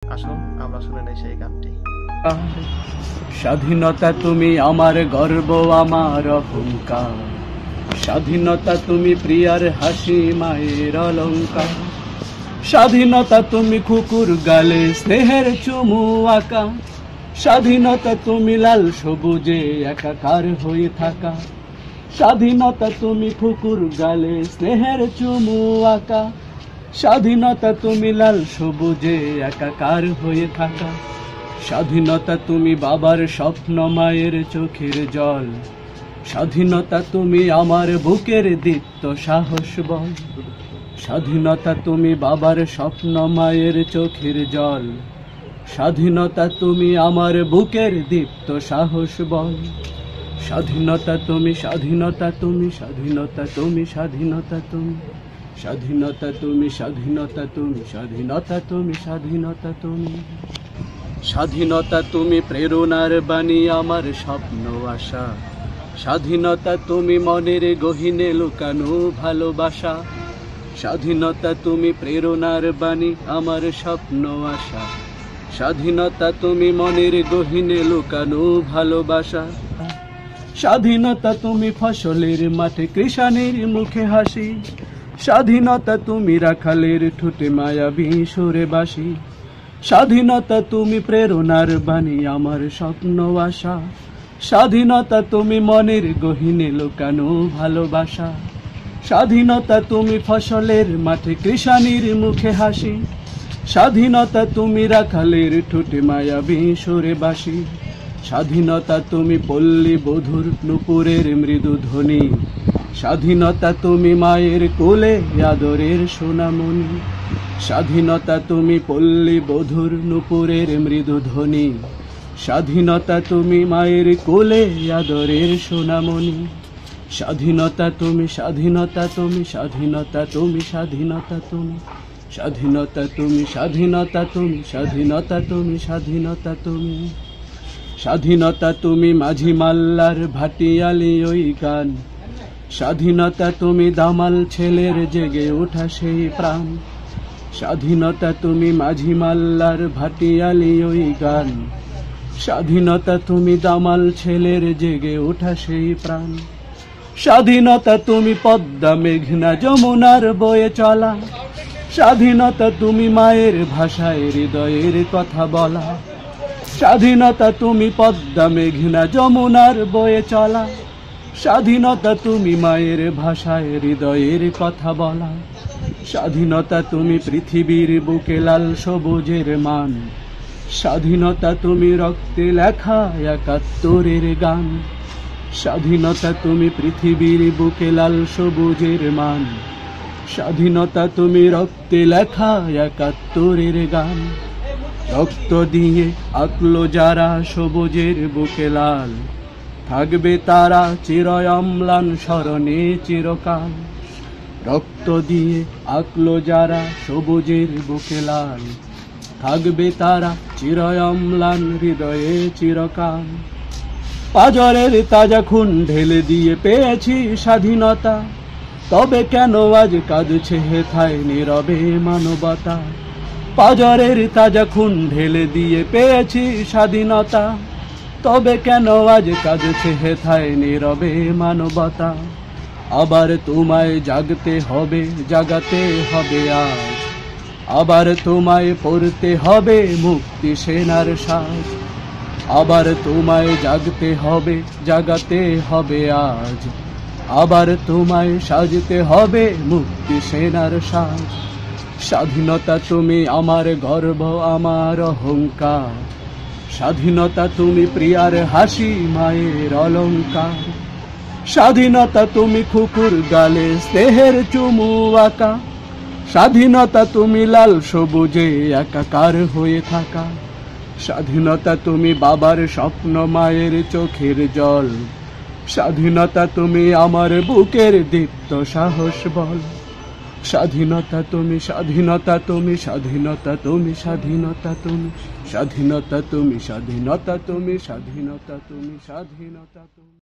আসুন আমরা শুনে নেই সেই গানটি। স্বাধীনতা তুমি আমার গর্ব, আমার অহংকার। স্বাধীনতা তুমি প্রিয়ার হাসি, মায়ের অলংকার। স্বাধীনতা তুমি কুকুর গালে স্নেহের চুমু আঁকা। স্বাধীনতা তুমি লাল সবুজে একাকার হয়ে থাকা। স্বাধীনতা তুমি কুকুর গালে স্নেহের চুমু আঁকা। স্বাধীনতা তুমি লাল সবুজে একাকার হয়ে থাকা। স্বাধীনতা তুমি বাবার স্বপ্ন, মায়ের চোখের জল। স্বাধীনতা তুমি আমার বুকের দীপ্ত সাহস বল। স্বাধীনতা তুমি বাবার স্বপ্ন, মায়ের চোখের জল। স্বাধীনতা তুমি আমার বুকের দীপ্ত সাহস বল। স্বাধীনতা তুমি, স্বাধীনতা তুমি, স্বাধীনতা তুমি, স্বাধীনতা তুমি, স্বাধীনতা তুমি, স্বাধীনতা তুমি, স্বাধীনতা তুমি, স্বাধীনতা তুমি। স্বাধীনতা তুমি প্রেরণার বাণী, আমার স্বপ্ন আশা। স্বাধীনতা তুমি মনের গহীনে লুকানো ভালোবাসা। স্বাধীনতা তুমি প্রেরণার বাণী, আমার স্বপ্ন আশা। স্বাধীনতা তুমি মনের গহীনে লুকানো ভালোবাসা। স্বাধীনতা তুমি ফসলের মাঠে কৃষাণের মুখে হাসি। স্বাধীনতা তুমি রাখালের ঠোঁটে মায়াবী সুরে বাসি। স্বাধীনতা তুমি প্রেরণার বাণী, আমার স্বপ্ন আশা। স্বাধীনতা তুমি মনের গহীনে লুকানো ভালোবাসা। স্বাধীনতা তুমি ফসলের মাঠে কৃষাণের মুখে হাসি। স্বাধীনতা তুমি রাখালের ঠোঁটে মায়াবী সুরে বাসি। স্বাধীনতা তুমি পল্লী বধূর নূপুরের মৃদু ধ্বনি। স্বাধীনতা তুমি মায়ের কোলে আদরের সোনামণি। স্বাধীনতা তুমি পল্লী বধূর নূপুরের মৃদু ধ্বনি। স্বাধীনতা তুমি মায়ের কোলে আদরের সোনামণি। স্বাধীনতা তুমি, স্বাধীনতা তুমি, স্বাধীনতা তুমি, স্বাধীনতা তুমি, স্বাধীনতা তুমি, স্বাধীনতা তুমি, স্বাধীনতা তুমি, স্বাধীনতা তুমি। স্বাধীনতা তুমি মাঝি মাল্লার ভাটিয়ালি ওই গান। স্বাধীনতা তুমি দামাল ছেলের জেগে ওঠা সেই প্রাণ। স্বাধীনতা তুমি মাঝি মাল্লার ভাটিয়ালি ওই গান। স্বাধীনতা তুমি দামাল ছেলের জেগে ওঠা সেই প্রাণ। স্বাধীনতা তুমি পদ্মা মেঘনা যমুনার বয়ে চলা। স্বাধীনতা তুমি মায়ের ভাষায় হৃদয়ের কথা বলা। স্বাধীনতা তুমি পদ্মা মেঘনা যমুনার বয়ে চলা। স্বাধীনতা তুমি মায়ের ভাষায় হৃদয়ের কথা বলা। স্বাধীনতা তুমি পৃথিবীর বুকে লাল সবুজের মান। স্বাধীনতা তুমি রক্তে লেখা একাত্তরের গান। স্বাধীনতা তুমি পৃথিবীর বুকে লাল সবুজের মান। স্বাধীনতা তুমি রক্তে লেখা একাত্তরের গান। রক্ত দিয়ে আঁকলো যারা সবুজের বুকে লাল, থাকবে তারা চিরয় অম্লান স্মরণে চিরকাল। রক্ত দিয়ে আঁকলো যারা সবুজের বুকে লাল, থাকবে তারা চিরয় অম্লান হৃদয়ে চিরকাল। পাজরের তাজা খুন ঢেলে দিয়ে পেয়েছি স্বাধীনতা, তবে কেন আজ কাঁদছে হেথায় নীরবে মানবতা। পাজরের তাজা খুন ঢেলে দিয়ে পেয়েছি স্বাধীনতা, তবে কেন আজ কাঁদছে হেথায় নীরবে মানবতা। আবার তোমায় জাগতে হবে, জাগাতে হবে আজ। আবার তোমায় পড়তে হবে মুক্তি সেনার সাজ। আবার তোমায় জাগতে হবে, জাগাতে হবে আজ। আবার তোমায় সাজতে হবে মুক্তি সেনার সাজ। স্বাধীনতা তুমি আমার গর্ব, আমার অহংকার। স্বাধীনতা তুমি প্রিয়ার হাসি, মায়ের অলংকার। স্বাধীনতা তুমি কুকুর গালে স্নেহের চুমু আঁকা। স্বাধীনতা তুমি লাল সবুজে একাকার হয়ে থাকা। স্বাধীনতা তুমি বাবার স্বপ্ন, মায়ের চোখের জল। স্বাধীনতা তুমি আমার বুকের দীপ্ত সাহস বল। স্বাধীনতা তুমি, স্বাধীনতা তুমি, স্বাধীনতা তুমি, স্বাধীনতা তুমি, স্বাধীনতা তুমি, স্বাধীনতা তুমি, স্বাধীনতা তুমি, স্বাধীনতা তুমি।